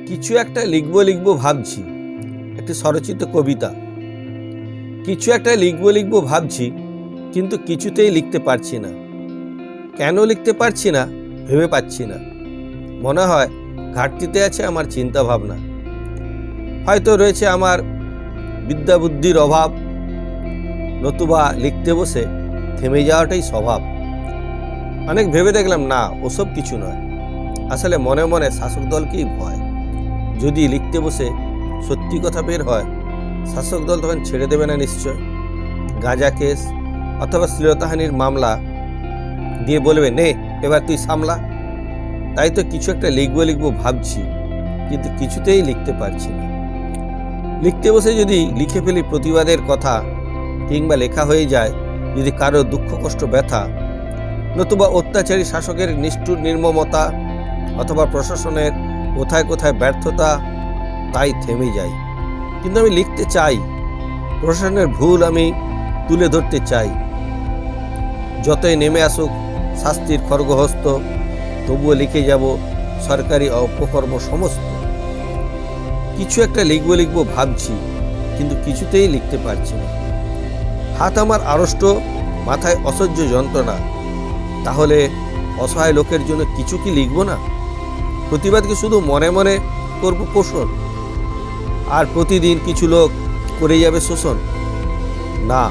কিছু একটা লিখবো ভাবছি, একটি স্বরচিত কবিতা। কিছু একটা লিখবো ভাবছি, কিন্তু কিছুতেই লিখতে পারছি না। কেন লিখতে পারছি না ভেবে পাচ্ছি না। মনে হয় ঘাটতিতে আছে আমার চিন্তা ভাবনা, হয়তো রয়েছে আমার বিদ্যা বুদ্ধির অভাব, নতুবা লিখতে বসে থেমে যাওয়াটাই স্বভাব। অনেক ভেবে দেখলাম না, ওসব কিছু নয়। আসলে মনে মনে শাসক দলকেই ভয়। যদি লিখতে বসে সত্যি কথা বের হয়, শাসক দল তখন ছেড়ে দেবে না নিশ্চয়। গাঁজা কেস অথবা শ্লীলতাহানির মামলা দিয়ে বলবে, নে এবার তুই সামলা। তাই তো কিছু একটা লিখবো ভাবছি, কিন্তু কিছুতেই লিখতে পারছি না। লিখতে বসে যদি লিখে ফেলি প্রতিবাদের কথা, কিংবা লেখা হয়ে যায় যদি কারো দুঃখ কষ্ট ব্যথা, নতুবা অত্যাচারী শাসকের নিষ্ঠুর নির্মমতা, অথবা প্রশাসনের কোথায় কোথায় ব্যর্থতা, তাই থেমে যাই। কিন্তু আমি লিখতে চাই, প্রশাসনের ভুল আমি তুলে ধরতে চাই। যতই নেমে আসুক শাস্তির খড়গহস্ত, তবুও লিখে যাব সরকারি অপকর্ম সমস্ত। কিছু একটা লিখবো ভাবছি, কিন্তু কিছুতেই লিখতে পারছি না। হাত আমার আড়ষ্ট, মাথায় অসহ্য যন্ত্রণা। তাহলে অসহায় লোকের জন্য কিছু কি লিখব না? প্রতিবাদকে শুধু মনে মনে করব পোষণ, আর প্রতিদিন কিছু লোক করে যাবে শোষণ? না,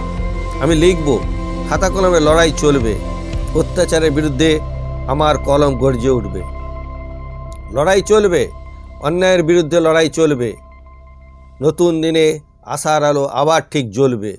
আমি লিখব, খাতা কলমে লড়াই চলবে। অত্যাচারের বিরুদ্ধে আমার কলম গর্জে উঠবে। লড়াই চলবে, অন্যায়ের বিরুদ্ধে লড়াই চলবে। নতুন দিনে আশার আলো আবার ঠিক জ্বলবে।